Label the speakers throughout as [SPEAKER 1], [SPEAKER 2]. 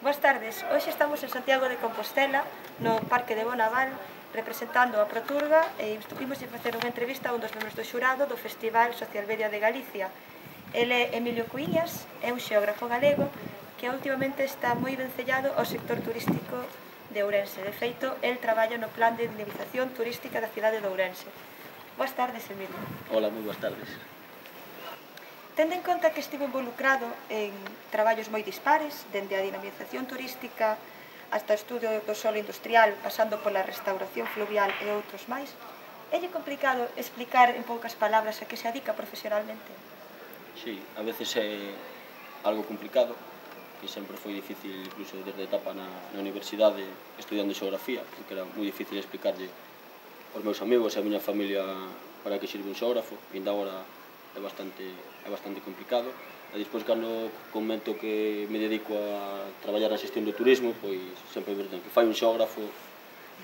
[SPEAKER 1] Boas tardes, hoxe estamos en Santiago de Compostela, no Parque de Bonaval, representando a Proturga e estuvimos a facer unha entrevista a un dos membros do xurado do Festival Socialmedia de Galicia. Ele é Emilio Cuíñas, é un xeógrafo galego que últimamente está moi vencellado ao sector turístico de Ourense. De feito, el traballa no plan de dinamización turística da cidade de Ourense. Boas tardes, Emilio.
[SPEAKER 2] Hola, moi boas tardes.
[SPEAKER 1] Tendo en conta que estivo involucrado en traballos moi dispares, dende a dinamización turística hasta o estudio do solo industrial, pasando pola restauración fluvial e outros máis, é complicado explicar en poucas palabras a que se dedica profesionalmente?
[SPEAKER 2] Sí, a veces é algo complicado, que sempre foi difícil, incluso desde a etapa na universidade, estudiando xeografía, porque era moi difícil explicarlle aos meus amigos e a miña familia para que sirve un xeógrafo, e ainda agora é bastante complicado. E despois, cando comento que me dedico a traballar na xestión do turismo, pois sempre me dicen que fai un xeógrafo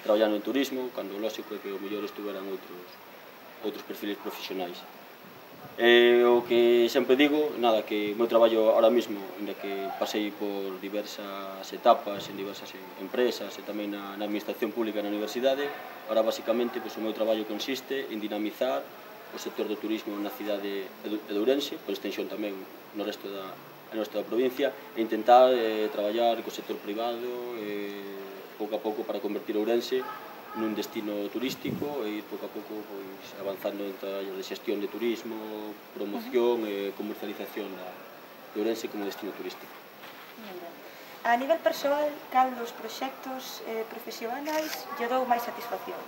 [SPEAKER 2] traballando en turismo, cando lógico é que o mellor estuveran outros perfiles profesionais. O que sempre digo, nada, que o meu traballo ahora mismo, ainda que pasei por diversas etapas en diversas empresas e tamén na administración pública na universidade, ahora basicamente o meu traballo consiste en dinamizar o sector do turismo na cidade de Ourense, por extensión tamén no resto da provincia, e intentar traballar co sector privado pouco a pouco para convertir Ourense nun destino turístico e ir pouco a pouco avanzando en traballos de xestión de turismo, promoción e comercialización de Ourense como destino turístico.
[SPEAKER 1] A nivel persoal, cal dos proxectos profesionais lle dou máis satisfacción?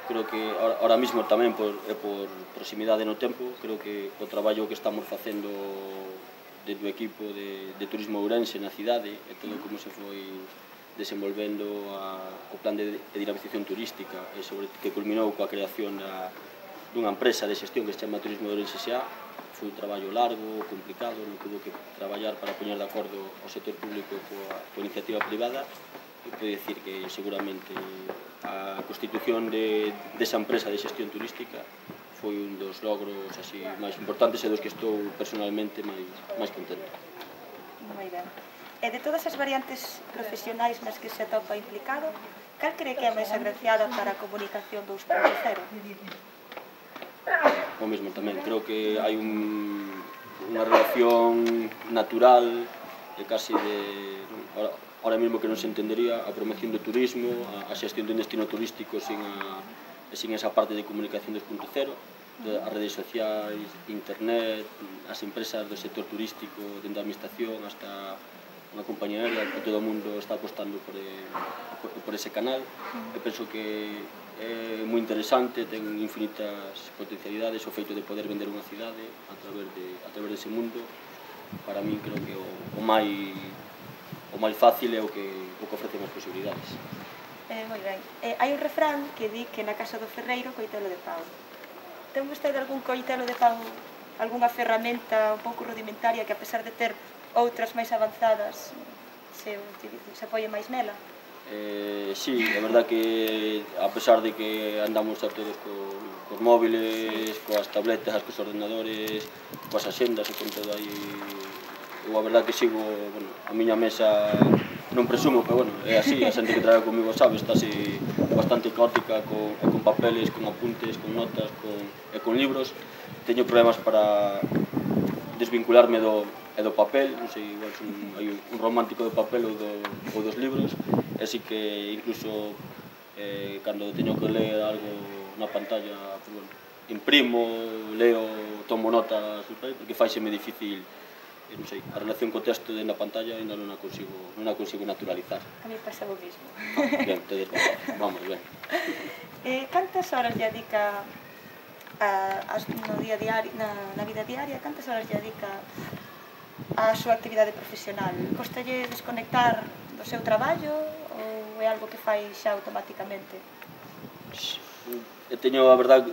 [SPEAKER 2] Creo que ahora mismo tamén por proximidade no tempo, creo que o traballo que estamos facendo dentro do equipo de turismo Ourense na cidade e todo como se foi desenvolvendo o plan de dinamización turística e sobre que culminou coa creación dunha empresa de xestión que se chama Turismo de Ourense S.A. Foi un traballo largo, complicado, non tuvo que traballar para poñer de acordo o sector público coa iniciativa privada. E podo dicir que seguramente a constitución desa empresa de xestión turística foi un dos logros así máis importantes e dos que estou personalmente máis contento.
[SPEAKER 1] Moi ben. E de todas as variantes profesionais nas que se atopa implicado, cal cree que é máis agraciada para a comunicación 2.0?
[SPEAKER 2] O mesmo tamén, creo que hai unha relación natural e casi de... Ahora mesmo que non se entendería a promoción do turismo, a xestión dun destino turístico sin esa parte de comunicación 2.0, as redes sociais, internet, as empresas do sector turístico, dentro da administración, hasta unha compañía aérea, que todo o mundo está apostando por ese canal. Eu penso que é moi interesante, ten infinitas potencialidades o feito de poder vender unha cidade a través dese mundo. Para min creo que o máis fácil é o que ofrece máis posibilidades.
[SPEAKER 1] Moi ben. Hai un refrán que di que na casa do ferreiro coitelo de pau. Ten vostede algún coitelo de pau, algunha ferramenta un pouco rudimentaria que a pesar de ter outras máis avanzadas se apoie máis nela?
[SPEAKER 2] Sí, é verdad que a pesar de que andamos a todos cos móviles, coas tabletas, cos ordenadores, coas axendas e con todo aí, eu a verdad que sigo, a miña mesa non presumo, pero é así, a xente que trabalha comigo sabe, está así bastante caótica, con papeles, con apuntes, con notas e con libros. Teño problemas para desvincularme do papel, non sei, igual hai un romántico do papel ou dos libros, e así que incluso cando teño que ler algo na pantalla, imprimo, leo, tomo notas, porque faiseme difícil, non sei, a relación co texto na pantalla ainda non a consigo naturalizar.
[SPEAKER 1] A mí pasa o mismo.
[SPEAKER 2] Ben, vamos, ben.
[SPEAKER 1] Cantas horas lle dedica no día diario, na vida diaria, cantas horas lle dedica a súa actividade profesional? Costalle desconectar do seu traballo ou é algo que fai xa automáticamente?
[SPEAKER 2] Teño, a verdade,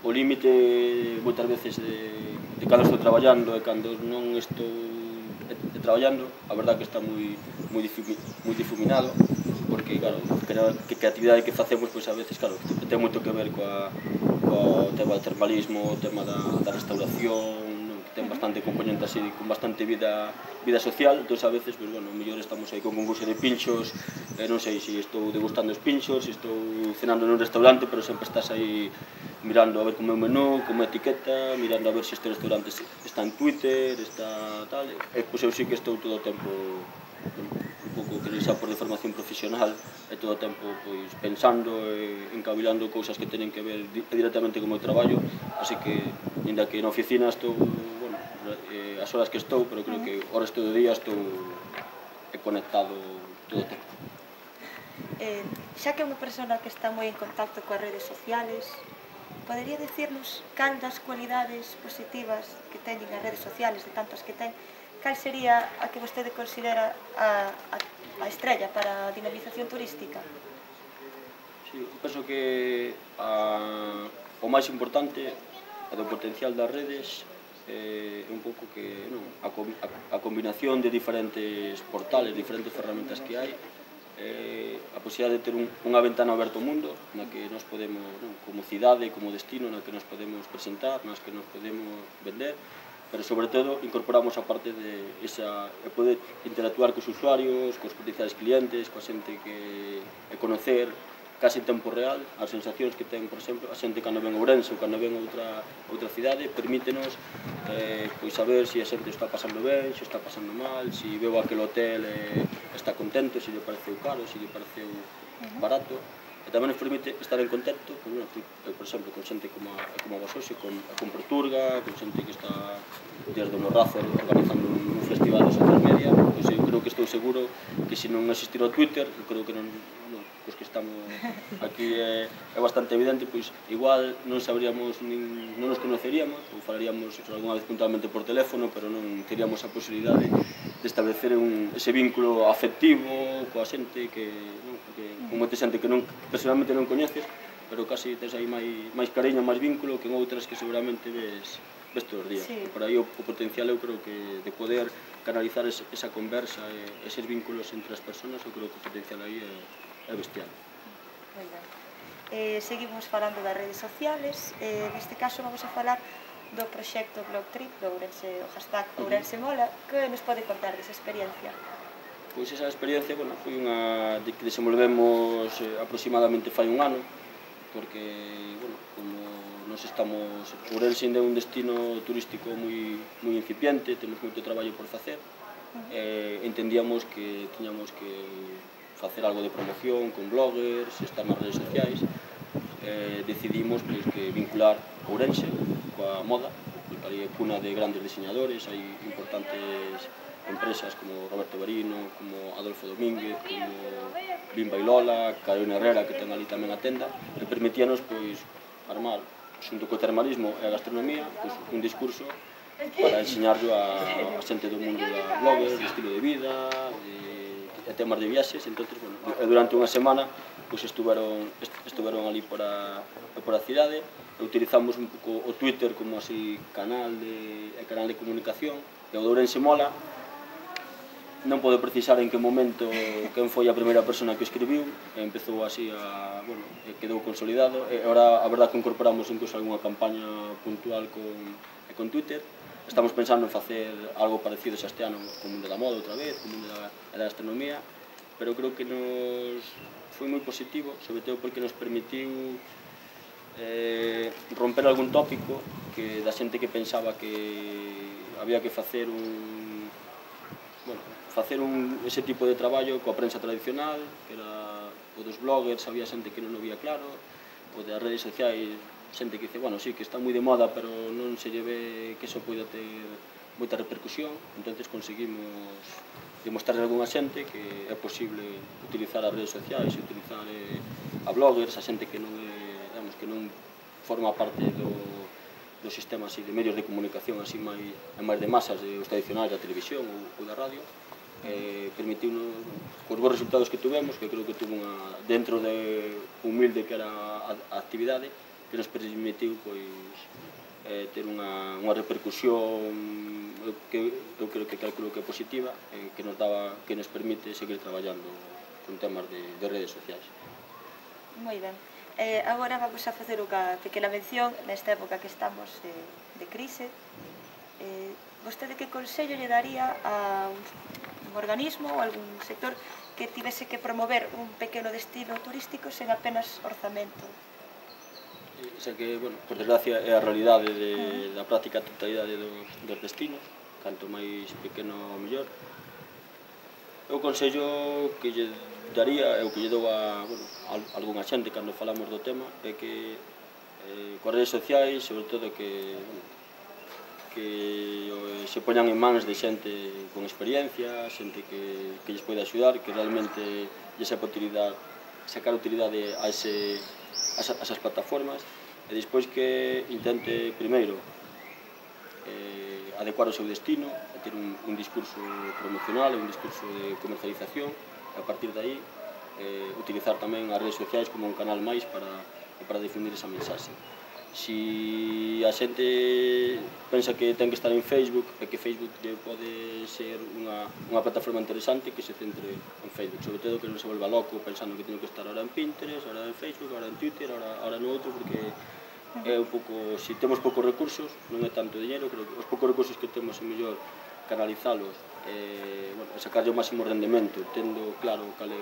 [SPEAKER 2] o límite moitas veces de cando estou traballando e cando non estou traballando, a verdade que está moi difuminado, porque, claro, que a actividade que facemos, pois a veces, claro, ten moito que ver co tema do termalismo, o tema da restauración, ten bastante componente así, con bastante vida social, entón a veces, pues, bueno, mellor estamos aí con concurso de pinchos, non sei se estou degustando os pinchos, se estou cenando nun restaurante, pero sempre estás aí mirando a ver como é o menú, como é a etiqueta, mirando a ver se este restaurante está en Twitter, está tal, e pois eu sí que estou todo o tempo un pouco que xa por deformación profesional e todo o tempo pois pensando e encabilando cousas que teñen que ver directamente co meu traballo, así que, ainda que na oficina estou, bueno, as horas que estou, pero creo que o resto do día estou conectado todo o tempo.
[SPEAKER 1] Xa que é unha persona que está moi en contacto coas redes sociales, podería dicirnos cal das cualidades positivas que teñen as redes sociales, de tantas que ten, cal sería a que vostede considera a estrella para a dinamización turística?
[SPEAKER 2] Sí, penso que o máis importante do potencial das redes é un pouco que a combinación de diferentes portales, diferentes ferramentas que hai, a posibilidade de ter unha ventana aberta ao mundo na que nos podemos, como cidade, como destino, na que nos podemos presentar, nas que nos podemos vender, pero sobre todo incorporamos a parte de poder interactuar cos usuarios, cos potenciais clientes, coa xente que conocer case en tempo real as sensacións que ten, por exemplo, a xente cando ven a Ourense ou cando ven a outra cidade, permítenos pois saber se a xente está pasando ben, se está pasando mal, se veu aquel hotel está contento, se lle pareceu caro, se lle pareceu barato. E tamén nos permite estar en contacto, por exemplo, con xente como a vos hoxe, con Proturga, con xente que está desde o Morrazo organizando un festival de social media. Pois eu creo que estou seguro que se non existira o Twitter, eu creo que non, pois que estamos aquí é bastante evidente, pois igual non sabríamos, non nos conoceríamos, ou falaríamos algunha vez puntualmente por teléfono, pero non teríamos a posibilidade de establecer ese vínculo afectivo coa xente que con moita xente que personalmente non coñeces, pero casi tes aí máis cariño, máis vínculo que en outras que seguramente ves todos os días. Por aí o potencial eu creo que de poder canalizar esa conversa e eses vínculos entre as persoas, eu creo que o potencial aí é bestial.
[SPEAKER 1] Moi ben. Seguimos falando das redes sociales, neste caso vamos a falar do proxecto Blogtrip, do Ourense, o hashtag Ourense Mola, que nos pode contar desa experiencia?
[SPEAKER 2] Pois esa experiencia, bueno, foi unha que desenvolvemos aproximadamente fai un ano, porque, bueno, como nos estamos, Ourense ainda é un destino turístico moi incipiente, temos moito traballo por facer, entendíamos que tiñamos que facer algo de promoción con bloggers, estar nas redes sociais, decidimos que vincular Ourense coa moda, porque ali é cuna de grandes diseñadores, hai importantes empresas como Roberto Berino, como Adolfo Domínguez, como Bimba e Lola, Carolina Herrera, que ten ali tamén a tenda, e permitíanos armar, xunto co termalismo e a gastronomía, un discurso para enseñarlo a xente do mundo da blogger, do estilo de vida, de temas de viaxes. Entón, durante unha semana estuveron ali por a cidade, e utilizamos un pouco o Twitter como así canal de comunicación, e o de Ourense Mola non podo precisar en que momento quen foi a primeira persona que escribiu, e empezou así quedou consolidado, e agora a verdade que incorporamos incluso algunha campaña puntual con Twitter. Estamos pensando en facer algo parecido xa este ano co mundo da moda outra vez, co mundo da gastronomía, pero creo que nos foi moi positivo, sobre todo porque nos permitiu romper algún tópico que da xente que pensaba que había que facer ese tipo de traballo coa prensa tradicional, que era o dos bloggers, había xente que non o vía claro, o das redes sociais, xente que dice, bueno, sí, que está moi de moda, pero non se lle ve que iso poida ter moita repercusión. Entón conseguimos demostrarle a algunha xente que é posible utilizar as redes sociais, utilizar a bloggers, a xente que non forma parte do sistema de medios de comunicación así máis de masas, os tradicionais da televisión ou da radio. Permitiu-nos, cos bons resultados que tuvemos, que creo que tuvo dentro de humilde que era a actividade, que nos permitiu ter unha repercusión que eu creo que calculo que é positiva, que nos permite seguir traballando con temas de redes sociais.
[SPEAKER 1] Moi ben. Agora vamos a facer unha pequena mención nesta época que estamos de crise. Vostede que consello lle daría a un organismo ou algún sector que tivese que promover un pequeno destino turístico sen apenas orzamento?
[SPEAKER 2] Xa que, bueno, por desgracia é a realidade da práctica totalidade dos destinos, canto máis pequeno mellor. O consello que lle daría, e o que lle dou a algunha xente cando falamos do tema, é que coas redes sociais, sobre todo, que se poñan en mans de xente con experiencia, xente que lles pode axudar, que realmente lle sepa sacar utilidade a esas plataformas, e despois que intente, primeiro, adecuar o seu destino, a ter un discurso promocional, un discurso de comercialización, e a partir de aí utilizar tamén as redes sociais como un canal máis para difundir esa mensaxe. Si a xente pensa que ten que estar en Facebook, e que Facebook pode ser unha plataforma interesante, que se centre en Facebook, sobre todo que non se volva loco pensando que teño que estar ahora en Pinterest, ahora en Facebook, ahora en Twitter, ahora no outro, porque é un pouco, se temos poucos recursos, non é tanto dinero, creo que os poucos recursos que temos é mellor canalizalos e sacarlle o máximo rendemento, tendo claro cal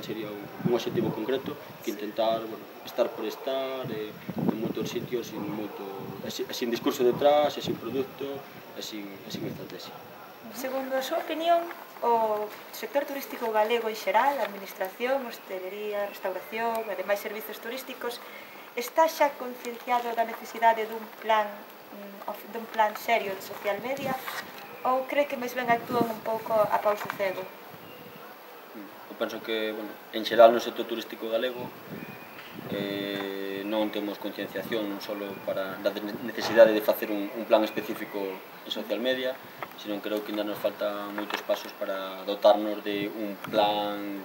[SPEAKER 2] sería un objetivo concreto, que intentar estar por estar en moitos sitios sin discurso detrás, sin produto e sin estrategia.
[SPEAKER 1] Segundo a súa opinión, o sector turístico galego en xeral, a administración, hostelería, restauración e demais servizos turísticos, está xa concienciado da necesidade dun plan serio de social media ou cree que máis ben actúan un pouco a pauso cego?
[SPEAKER 2] Eu penso que, en xeral, no sector turístico galego non temos concienciación non só da necesidade de facer un plan específico en social media, senón creo que ainda nos faltan moitos pasos para dotarnos de un plan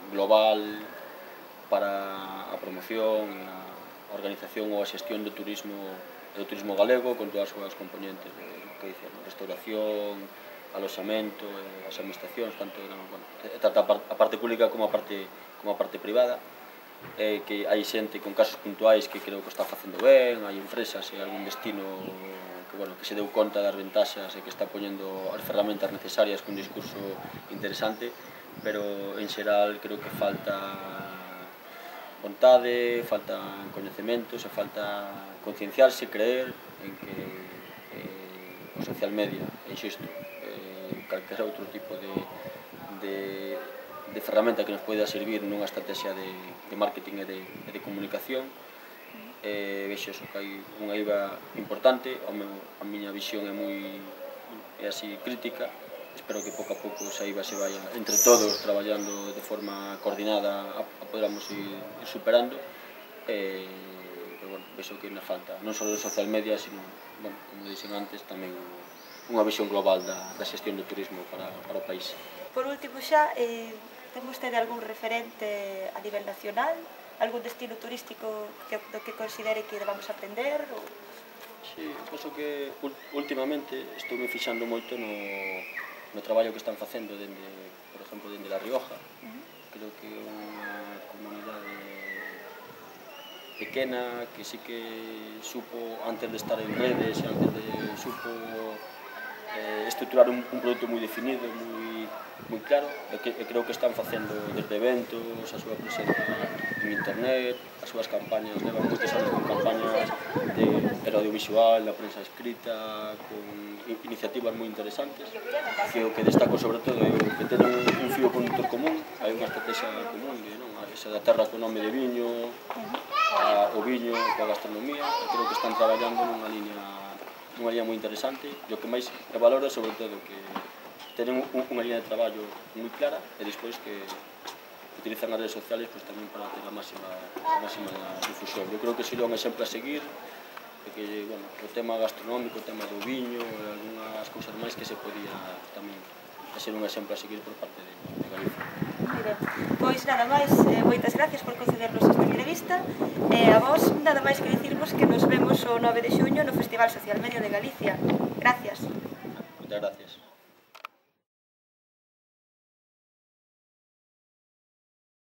[SPEAKER 2] global para a promoción e a organización ou a xestión do turismo galego con todas as súas componentes, restauración, aloxamento, as administracións, tanto a parte pública como a parte privada, que hai xente con casos puntuais que creo que está facendo ben, hai empresas e algún destino que se deu conta das ventaxas e que está poñendo as ferramentas necesarias con un discurso interesante, pero en xeral creo que falta vontade, falta coñecementos e falta concienciarse, creer en que o social media, insisto, calquera outro tipo de ferramenta que nos poida servir nunha estrategia de marketing e de comunicación. Vexo que hai unha eiva importante, a miña visión é así crítica, espero que pouco a pouco esa eiva se vaya entre todos traballando de forma coordinada a poderamos ir superando, pero vexo que ainda falta non só de social media, sino, como dixen antes, tamén unha visión global da xestión do turismo para o país.
[SPEAKER 1] Por último xa, ten vostede algún referente a nivel nacional? Algún destino turístico do que considere que debamos aprender?
[SPEAKER 2] Si, penso que últimamente estou me fixando moito no traballo que están facendo, por exemplo, dende La Rioja. Creo que é unha comunidade pequena que sí que supo, antes de estar en redes, supo estruturar un produto moi definido, moi claro, e creo que están facendo desde eventos, a súa presenza en internet, as súas campañas, levan moitos anos con campañas de audiovisual, da prensa escrita, con iniciativas moi interesantes, que o que destaco sobre todo é que teñen un fío conductor común, hai unha estrategia común, esa da terra co nome de viño, o viño coa gastronomía, e creo que están traballando nunha liña moi interesante, e o que máis valoro é sobre todo que teñen unha liña de traballo moi clara e despois que utilizan as redes sociales tamén para ter a máxima difusión. Eu creo que sería un exemplo a seguir, porque o tema gastronómico, o tema do viño e algunhas cousas máis que se podía tamén ser un exemplo a seguir por parte de Galicia.
[SPEAKER 1] Moi ben, pois nada máis, moitas gracias por concedernos esta entrevista e a vos nada máis que dicirvos que nos vemos o 9 de xuño no Festival Social Media de Galicia. Gracias.
[SPEAKER 2] Moitas gracias.